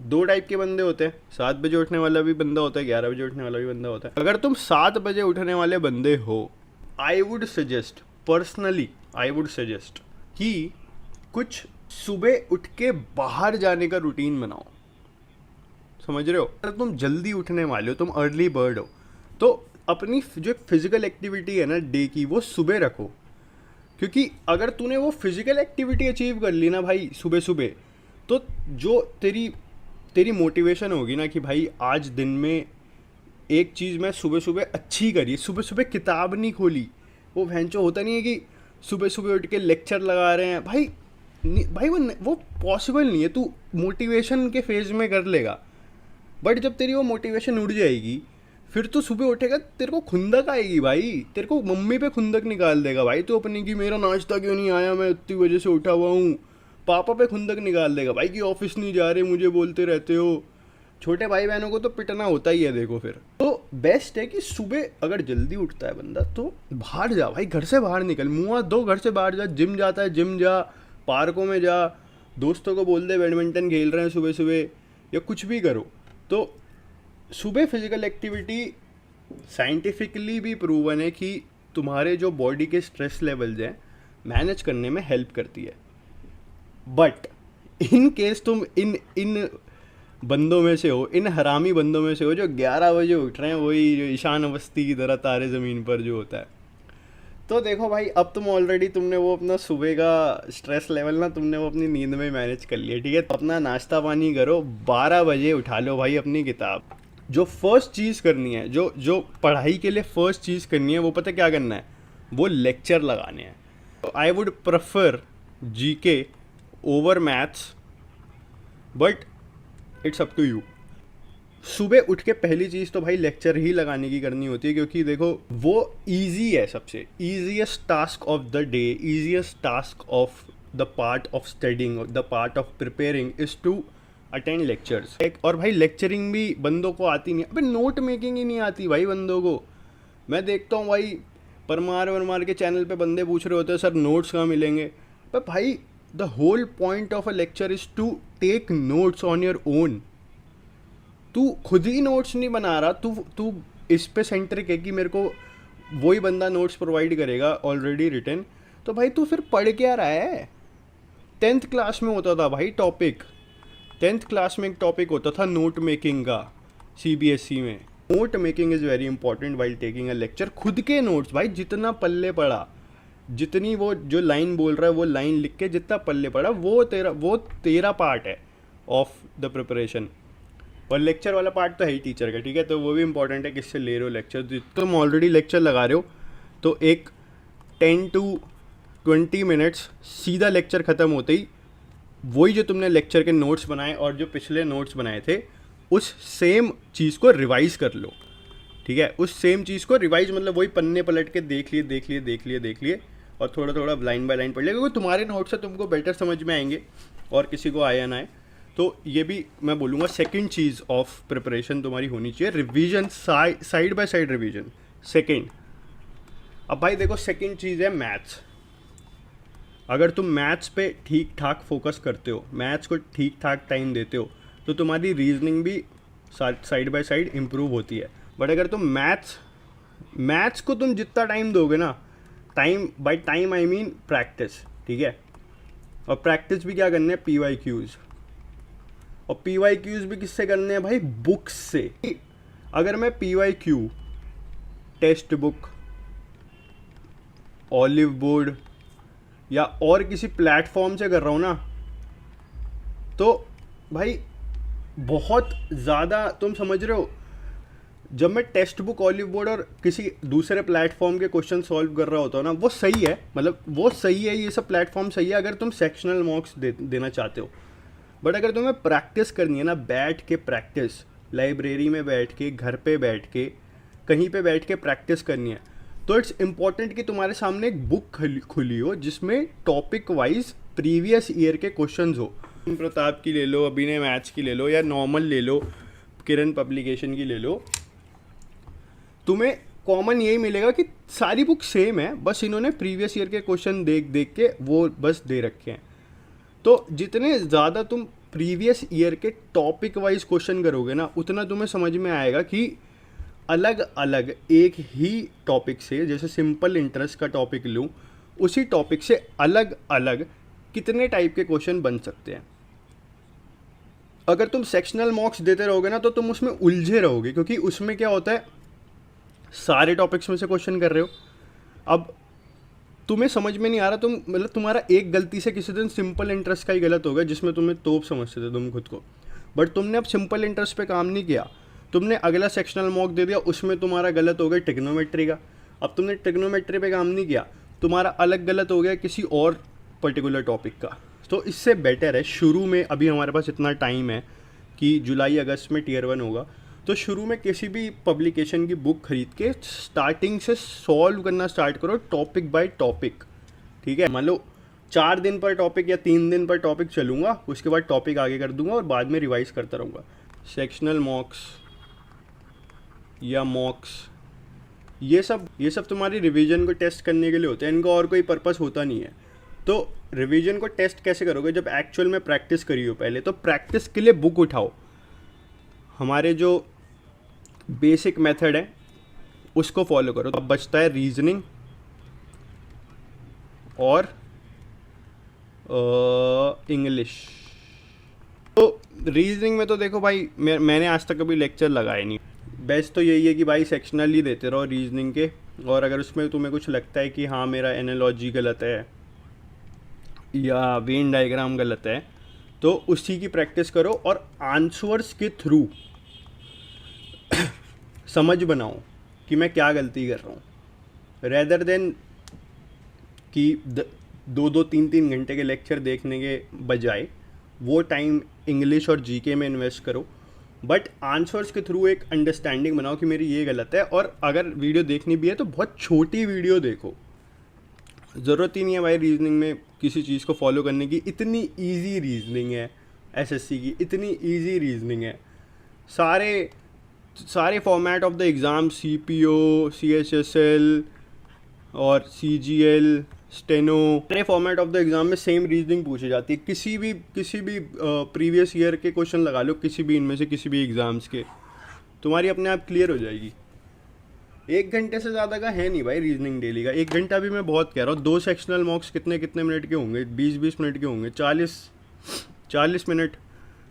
दो टाइप के बंदे होते हैं, 7 बजे उठने वाला भी बंदा होता है, 11 बजे उठने वाला भी बंदा होता है। अगर तुम 7 बजे उठने वाले बंदे हो, I would suggest, personally I would suggest कि कुछ सुबह उठ के बाहर जाने का रूटीन बनाओ। समझ रहे हो? अगर तुम जल्दी उठने वाले हो, तुम अर्ली बर्ड हो, तो अपनी जो फिजिकल एक्टिविटी है ना डे की, वो सुबह रखो। क्योंकि अगर तूने वो फिजिकल एक्टिविटी अचीव कर ली ना भाई सुबह सुबह, तो जो तेरी तेरी मोटिवेशन होगी ना कि भाई आज दिन में एक चीज़ मैं सुबह सुबह अच्छी करी, सुबह सुबह किताब नहीं खोली। वो भैंचो होता नहीं है कि सुबह सुबह उठ के लेक्चर लगा रहे हैं भाई। भाई वो पॉसिबल नहीं है। तू मोटिवेशन के फेज में कर लेगा, बट जब तेरी वो मोटिवेशन उड़ जाएगी, फिर तो सुबह उठेगा, तेरे को खुंदक आएगी भाई, तेरे को मम्मी पे खुंदक निकाल देगा भाई तो अपनी की मेरा नाश्ता क्यों नहीं आया, मैं इतनी वजह से उठा हुआ हूँ। पापा पे खुंदक निकाल देगा भाई कि ऑफिस नहीं जा रहे, मुझे बोलते रहते हो। छोटे भाई बहनों को तो पिटना होता ही है देखो। फिर तो बेस्ट है कि सुबह अगर जल्दी उठता है बंदा तो बाहर जा भाई, घर से बाहर निकल, मुँह हाथ धो, घर से बाहर जा। जिम जाता है जिम जा, पार्कों में जा, दोस्तों को बोल दे बैडमिंटन खेल रहे हैं सुबह सुबह, या कुछ भी करो। तो सुबह फिजिकल एक्टिविटी साइंटिफिकली भी प्रूवन है कि तुम्हारे जो बॉडी के स्ट्रेस लेवल्स हैं मैनेज करने में हेल्प करती है। बट इन केस तुम इन इन बंदों में से हो, इन हरामी बंदों में से हो जो 11 बजे उठ रहे हैं, वही जो ईशान अवस्थी की तरह तारे ज़मीन पर जो होता है, तो देखो भाई अब तुम ऑलरेडी तुमने वो अपना सुबह का स्ट्रेस लेवल ना तुमने वो अपनी नींद में मैनेज कर लिया। ठीक है, तो अपना नाश्ता पानी करो, 12 बजे उठा लो भाई अपनी किताब। जो फर्स्ट चीज़ करनी है, जो जो पढ़ाई के लिए फर्स्ट चीज़ करनी है, वो पता क्या करना है? वो लेक्चर लगाने हैं। तो I would prefer GK over maths, but it's up to you. सुबह उठ के पहली चीज़ तो भाई लेक्चर ही लगाने की करनी होती है, क्योंकि देखो वो इजी है, सबसे easiest task of the day, easiest task of the part of studying, the part of preparing is to attend lectures. और भाई लेक्चरिंग भी बंदों को आती नहीं, अबे नोट मेकिंग ही नहीं आती भाई बंदों को। मैं देखता हूँ भाई परमार वरमार के चैनल पे बंदे पूछ रहे होते हैं सर नोट्स कहाँ मिलेंगे। पर भाई the whole point of a lecture is to take notes on your own. तू खुद ही नोट्स नहीं बना रहा, तू तू इस पे सेंट्रिक है कि मेरे को वही बंदा नोट्स प्रोवाइड करेगा ऑलरेडी रिटन। तो भाई तू फिर पढ़ क्या रहा है? 10th क्लास में होता था भाई टॉपिक, 10th क्लास में एक टॉपिक होता था नोट मेकिंग का, सीबीएसई में। Note making is very important while taking a lecture. खुद के नोट्स भाई, जितना पल्ले पड़ा, जितनी वो जो लाइन बोल रहा है वो लाइन लिख के जितना पल्ले पड़ा, वो तेरा पार्ट है ऑफ द प्रिपरेशन। और लेक्चर वाला पार्ट तो है ही टीचर का। ठीक है, तो वो भी इंपॉर्टेंट है किससे ले रहे हो लेक्चर। तो तुम ऑलरेडी लेक्चर लगा रहे हो तो एक 10 to 20 मिनट्स सीधा लेक्चर ख़त्म होते ही वही जो तुमने लेक्चर के नोट्स बनाए और जो पिछले नोट्स बनाए थे उस सेम चीज़ को रिवाइज़ कर लो। ठीक है, उस सेम चीज़ को रिवाइज मतलब वही पन्ने पलट के देख लिए और थोड़ा थोड़ा लाइन बाय लाइन पढ़ लिया, क्योंकि तुम्हारे नोट्स से तुमको बेटर समझ में आएंगे और किसी को आया ना आए। तो ये भी मैं बोलूँगा सेकंड चीज़ ऑफ प्रिपरेशन तुम्हारी होनी चाहिए, revision, side by side revision. Second, अब भाई देखो सेकंड चीज़ है मैथ्स। अगर तुम मैथ्स पे ठीक ठाक फोकस करते हो, मैथ्स को ठीक ठाक टाइम देते हो, तो तुम्हारी रीजनिंग भी साइड बाय साइड इम्प्रूव होती है। बट अगर तुम मैथ्स को तुम जितना टाइम दोगे ना, time by time I mean practice. ठीक है, और प्रैक्टिस भी क्या करने हैं? PYQs। और PYQs भी किससे करने हैं भाई? बुक्स से। अगर मैं PYQ text book, olive board या और किसी प्लेटफॉर्म से कर रहा हूँ ना, तो भाई बहुत ज़्यादा, तुम समझ रहे हो, जब मैं टेक्स्ट बुक, ऑलिव बोर्ड और किसी दूसरे प्लेटफॉर्म के क्वेश्चन सॉल्व कर रहा होता हूँ ना, वो सही है, मतलब वो सही है, ये सब प्लेटफॉर्म सही है अगर तुम सेक्शनल मॉक्स देना चाहते हो। बट अगर तुम्हें प्रैक्टिस करनी है ना, बैठ के प्रैक्टिस, लाइब्रेरी में बैठ के, घर पे बैठ के, कहीं पे बैठ के प्रैक्टिस करनी है, तो इट्स इम्पॉर्टेंट कि तुम्हारे सामने एक बुक खुली हो जिसमें टॉपिक वाइज प्रीवियस ईयर के क्वेश्चंस हो। प्रताप की ले लो, अभिनय मैथ्स की ले लो, या नॉर्मल ले लो, किरण पब्लिकेशन की ले लो, तुम्हें कॉमन यही मिलेगा कि सारी बुक सेम है, बस इन्होंने प्रीवियस ईयर के क्वेश्चन देख देख के वो बस दे रखे हैं। तो जितने ज़्यादा तुम प्रीवियस ईयर के टॉपिक वाइज क्वेश्चन करोगे ना, उतना तुम्हें समझ में आएगा कि अलग अलग एक ही टॉपिक से, जैसे सिंपल इंटरेस्ट का टॉपिक लूँ, उसी टॉपिक से अलग अलग कितने टाइप के क्वेश्चन बन सकते हैं। अगर तुम सेक्शनल मॉक्स देते रहोगे ना तो तुम उसमें उलझे रहोगे, क्योंकि उसमें क्या होता है, सारे टॉपिक्स में से क्वेश्चन कर रहे हो। अब तुम्हें समझ में नहीं आ रहा, तुम मतलब तुम्हारा एक गलती से किसी दिन सिंपल इंटरेस्ट का ही गलत हो गया, जिसमें तुम्हें तोप समझते थे तुम खुद को, बट तुमने अब सिंपल इंटरेस्ट पे काम नहीं किया, तुमने अगला सेक्शनल मॉक दे दिया, उसमें तुम्हारा गलत हो गया ट्रिग्नोमेट्री का। अब तुमने ट्रिग्नोमेट्री पे काम नहीं किया, तुम्हारा अलग गलत हो गया किसी और पर्टिकुलर टॉपिक का। तो इससे बेटर है शुरू में, अभी हमारे पास इतना टाइम है कि जुलाई अगस्त में टियर 1 होगा, तो शुरू में किसी भी पब्लिकेशन की बुक खरीद के स्टार्टिंग से सॉल्व करना स्टार्ट करो, टॉपिक बाय टॉपिक। ठीक है, मान लो 4 दिन पर टॉपिक या 3 दिन पर टॉपिक चलूँगा, उसके बाद टॉपिक आगे कर दूंगा और बाद में रिवाइज करता रहूँगा। सेक्शनल मॉक्स या मॉक्स ये सब तुम्हारी रिवीजन को टेस्ट करने के लिए होते हैं, इनका और कोई पर्पस होता नहीं है। तो रिवीजन को टेस्ट कैसे करोगे, जब एक्चुअल में प्रैक्टिस करी हो पहले, तो प्रैक्टिस के लिए बुक उठाओ। हमारे जो बेसिक मेथड है उसको फॉलो करो। तो अब बचता है रीजनिंग और इंग्लिश। तो रीजनिंग में तो देखो भाई, मैंने आज तक कभी लेक्चर लगाए नहीं। बेस्ट तो यही है कि भाई सेक्शनल ही देते रहो रीजनिंग के, और अगर उसमें तुम्हें कुछ लगता है कि हाँ मेरा एनालॉजी गलत है या वेन डायग्राम गलत है, तो उसी की प्रैक्टिस करो और आंसर्स के थ्रू समझ बनाओ कि मैं क्या गलती कर रहा हूँ, रेदर देन कि 2-3 घंटे के लेक्चर देखने के बजाय वो टाइम इंग्लिश और जीके में इन्वेस्ट करो। बट आंसर्स के थ्रू एक अंडरस्टैंडिंग बनाओ कि मेरी ये गलत है, और अगर वीडियो देखनी भी है तो बहुत छोटी वीडियो देखो। ज़रूरत ही नहीं है भाई रीजनिंग में किसी चीज़ को फॉलो करने की, इतनी इजी रीजनिंग है एसएससी की, इतनी इजी रीजनिंग है। सारे format of the exam, CPO, CHSL और सीजीएल, स्टेनो, सारे फॉर्मेट ऑफ द एग्ज़ाम में सेम रीजनिंग पूछी जाती है। किसी भी प्रीवियस ईयर के क्वेश्चन लगा लो, किसी भी इनमें से किसी भी एग्ज़ाम्स के, तुम्हारी अपने आप क्लियर हो जाएगी। 1 घंटे से ज़्यादा का है नहीं भाई रीजनिंग डेली का। 1 घंटा भी मैं बहुत कह रहा हूँ। 2 सेक्शनल मॉक्स कितने मिनट के होंगे, 20-20 मिनट के होंगे, 40 मिनट।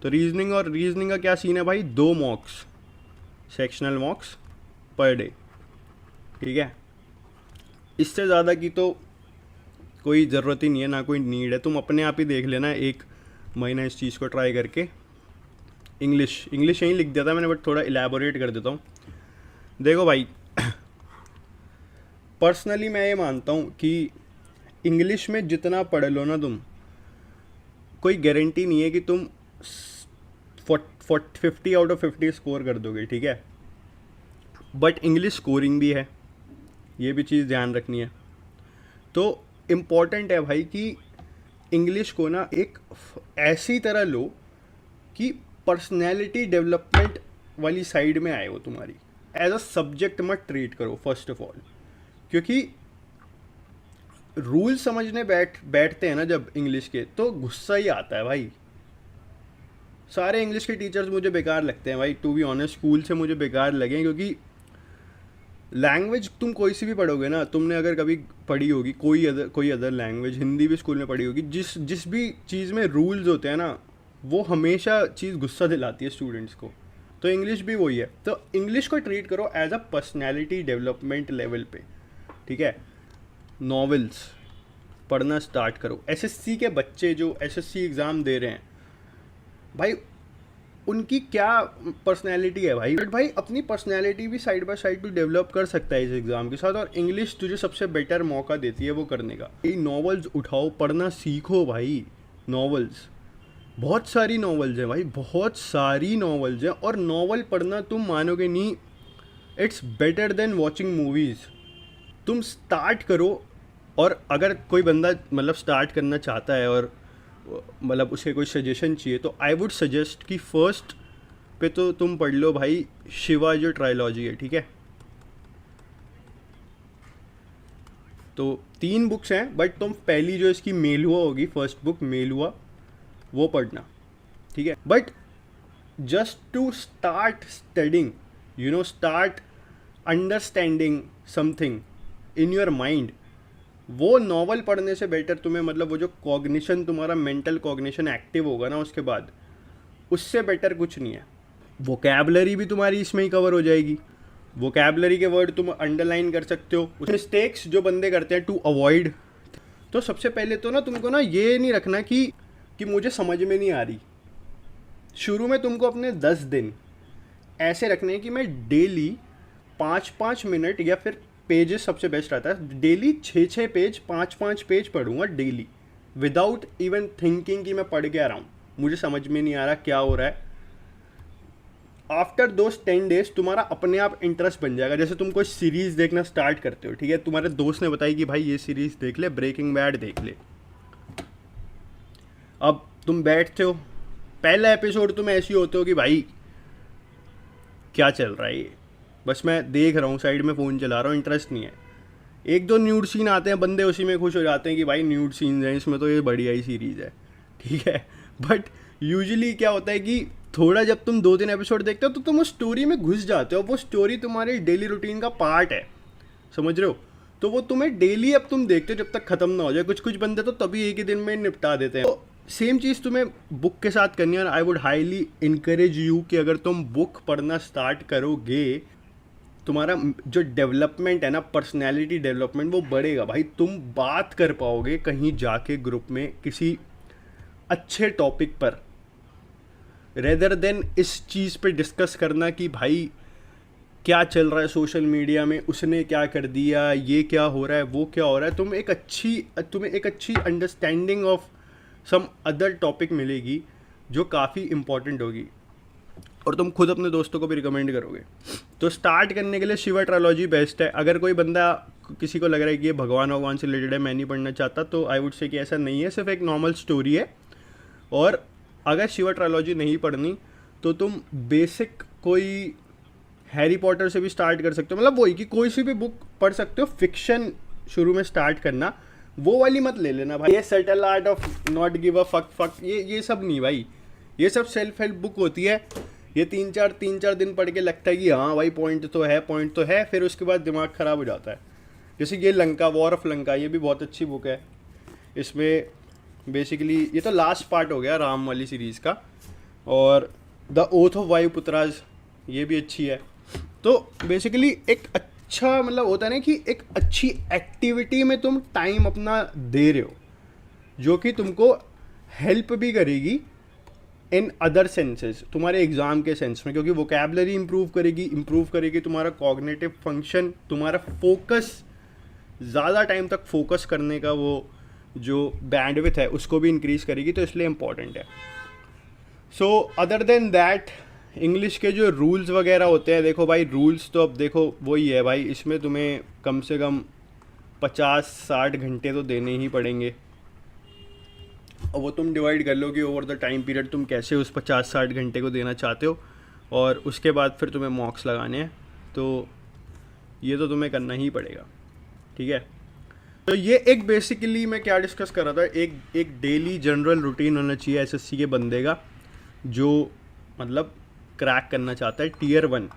तो रीजनिंग का क्या सीन है भाई, 2 मॉक्स, सेक्शनल मॉक्स पर डे। ठीक है, इससे ज़्यादा की तो कोई ज़रूरत ही नहीं है, ना कोई नीड है। तुम अपने आप ही देख लेना 1 महीना इस चीज़ को ट्राई करके। इंग्लिश यहीं लिख दिया था मैंने, बट थोड़ा इलेबोरेट कर देता हूँ। देखो भाई, पर्सनली मैं ये मानता हूँ कि इंग्लिश में जितना पढ़ लो ना तुम, कोई गारंटी नहीं है कि तुम 50 आउट ऑफ 50 स्कोर कर दोगे। ठीक है, बट इंग्लिश स्कोरिंग भी है, ये भी चीज़ ध्यान रखनी है। तो इम्पॉर्टेंट है भाई कि इंग्लिश को ना एक ऐसी तरह लो कि पर्सनैलिटी डेवलपमेंट वाली साइड में आए वो तुम्हारी। एज अ सब्जेक्ट मत ट्रीट करो फर्स्ट ऑफ ऑल, क्योंकि रूल समझने बैठते हैं ना जब इंग्लिश के, तो गुस्सा ही आता है भाई। सारे इंग्लिश के टीचर्स मुझे बेकार लगते हैं भाई, टू बी ऑनेस्ट। स्कूल से मुझे बेकार लगे, क्योंकि लैंग्वेज तुम कोई सी भी पढ़ोगे ना, तुमने अगर कभी पढ़ी होगी कोई अदर लैंग्वेज, हिंदी भी स्कूल में पढ़ी होगी, जिस भी चीज़ में रूल्स होते हैं ना, वो हमेशा चीज़ गुस्सा दिलाती है स्टूडेंट्स को। तो इंग्लिश भी वही है। तो इंग्लिश को ट्रीट करो as a personality development level पे। ठीक है, नॉवेल्स पढ़ना स्टार्ट करो। एसएससी के बच्चे जो एसएससी एग्ज़ाम दे रहे हैं भाई, उनकी क्या पर्सनैलिटी है भाई, बट भाई अपनी पर्सनैलिटी भी साइड बाय साइड तो डेवलप कर सकता है इस एग्ज़ाम के साथ, और इंग्लिश तुझे सबसे बेटर मौका देती है वो करने का। ये नॉवेल्स उठाओ, पढ़ना सीखो भाई। नॉवेल्स, बहुत सारी नॉवेल्स हैं भाई, बहुत सारी नॉवेल्स हैं, और नॉवल पढ़ना तुम मानोगे नहीं, it's better than watching movies. तुम स्टार्ट करो, और अगर कोई बंदा मतलब स्टार्ट करना चाहता है और मतलब उसे कोई सजेशन चाहिए, तो आई वुड सजेस्ट कि फर्स्ट पे तो तुम पढ़ लो भाई शिवा जो ट्रायलॉजी है। ठीक है, तो 3 बुक्स हैं, बट तुम पहली जो इसकी मेलुआ होगी, फर्स्ट बुक मेलुआ, वो पढ़ना। ठीक है, but just to start studying, start understanding something in your mind, वो नॉवल पढ़ने से बेटर तुम्हें, मतलब वो जो कॉग्निशन, तुम्हारा मेंटल कॉग्निशन एक्टिव होगा ना उसके बाद, उससे बेटर कुछ नहीं है। वोकैबलरी भी तुम्हारी इसमें ही कवर हो जाएगी। वोकैबलरी के वर्ड तुम अंडरलाइन कर सकते हो। मिस्टेक्स जो बंदे करते हैं टू अवॉइड, तो सबसे पहले तो ना तुमको ना ये नहीं रखना कि मुझे समझ में नहीं आ रही। शुरू में तुमको अपने 10 दिन ऐसे रखने हैं कि मैं डेली 5-5 मिनट, या फिर पेजेस सबसे बेस्ट रहता है, डेली 6-6 पेज, 5-5 पेज पढ़ूंगा डेली, विदाउट इवन थिंकिंग कि मैं पढ़ क्या रहा हूँ, मुझे समझ में नहीं आ रहा क्या हो रहा है। आफ्टर दोज 10 डेज तुम्हारा अपने आप इंटरेस्ट बन जाएगा। जैसे तुम कोई सीरीज़ देखना स्टार्ट करते हो, ठीक है, तुम्हारे दोस्त ने बताई कि भाई ये सीरीज़ देख ले, ब्रेकिंग बैड देख ले। अब तुम बैठते हो, पहला एपिसोड तुम ऐसे होते हो कि भाई क्या चल रहा है ये, बस मैं देख रहा हूँ, साइड में फ़ोन चला रहा हूँ, इंटरेस्ट नहीं है। 1-2 न्यूड सीन आते हैं, बंदे उसी में खुश हो जाते हैं कि भाई न्यूड सीन्स हैं इसमें, तो ये बढ़िया ही सीरीज़ है, ठीक है। बट यूजुअली क्या होता है कि थोड़ा जब तुम 2-3 एपिसोड देखते हो तो तुम उस स्टोरी में घुस जाते हो, वो स्टोरी तुम्हारी डेली रूटीन का पार्ट है, समझ रहे हो। तो वो तुम्हें डेली अब तुम देखते हो जब तक ख़त्म ना हो जाए। कुछ बंदे तो तभी एक ही दिन में निपटा देते हैं। तो सेम चीज़ तुम्हें बुक के साथ करनी है। I would highly encourage you कि अगर तुम बुक पढ़ना स्टार्ट करोगे, तुम्हारा जो डेवलपमेंट है ना, पर्सनैलिटी डेवलपमेंट, वो बढ़ेगा भाई। तुम बात कर पाओगे कहीं जाके ग्रुप में किसी अच्छे टॉपिक पर, रेदर देन इस चीज़ पे डिस्कस करना कि भाई क्या चल रहा है सोशल मीडिया में, उसने क्या कर दिया, ये क्या हो रहा है, वो क्या हो रहा है। तुम्हें एक अच्छी understanding of some other topic मिलेगी जो काफ़ी इम्पॉर्टेंट होगी, और तुम खुद अपने दोस्तों को भी रिकमेंड करोगे। तो स्टार्ट करने के लिए शिवा ट्रायोलॉजी बेस्ट है। अगर कोई बंदा, किसी को लग रहा है कि ये भगवान से रिलेटेड है, मैं नहीं पढ़ना चाहता, तो आई वुड से कि ऐसा नहीं है, सिर्फ एक नॉर्मल स्टोरी है। और अगर शिवा ट्रायोलॉजी नहीं पढ़नी तो तुम बेसिक कोई हैरी पॉटर से भी स्टार्ट कर सकते हो। मतलब वही कि कोई सी भी बुक पढ़ सकते हो, फिक्शन शुरू में स्टार्ट करना, वो वाली मत ले लेना भाई, ये subtle art of not give a fuck, ये सब नहीं भाई। ये सब सेल्फ हेल्प बुक होती है। ये 3-4 दिन पढ़ के लगता है कि हाँ भाई पॉइंट तो है, फिर उसके बाद दिमाग ख़राब हो जाता है। जैसे ये लंका, वॉर ऑफ लंका, ये भी बहुत अच्छी बुक है। इसमें बेसिकली ये तो लास्ट पार्ट हो गया राम वाली सीरीज़ का, और द ओथ ऑफ वायुपुत्राज ये भी अच्छी है। तो बेसिकली एक अच्छा, मतलब होता है ना कि एक अच्छी एक्टिविटी में तुम टाइम अपना दे रहे हो, जो कि तुमको हेल्प भी करेगी इन अदर सेंसेस, तुम्हारे एग्ज़ाम के सेंस में, क्योंकि वोकैबलरी इंप्रूव करेगी तुम्हारा कॉग्निटिव फंक्शन, तुम्हारा फोकस, ज़्यादा टाइम तक फोकस करने का वो जो बैंडविड्थ है उसको भी इंक्रीज़ करेगी, तो इसलिए इम्पॉर्टेंट है। So other than that, English के जो रूल्स वगैरह होते हैं, देखो भाई रूल्स तो अब देखो वही है भाई, इसमें तुम्हें कम से कम 50-60 घंटे तो देने ही पड़ेंगे, और वो तुम डिवाइड कर लो कि ओवर द टाइम पीरियड तुम कैसे उस 50-60 घंटे को देना चाहते हो, और उसके बाद फिर तुम्हें मॉक्स लगाने हैं, तो ये तो तुम्हें करना ही पड़ेगा, ठीक है। तो ये एक बेसिकली मैं क्या डिस्कस कर रहा था, एक डेली जनरल रूटीन होना चाहिए एसएससी के बंदे का, जो मतलब क्रैक करना चाहता है Tier 1।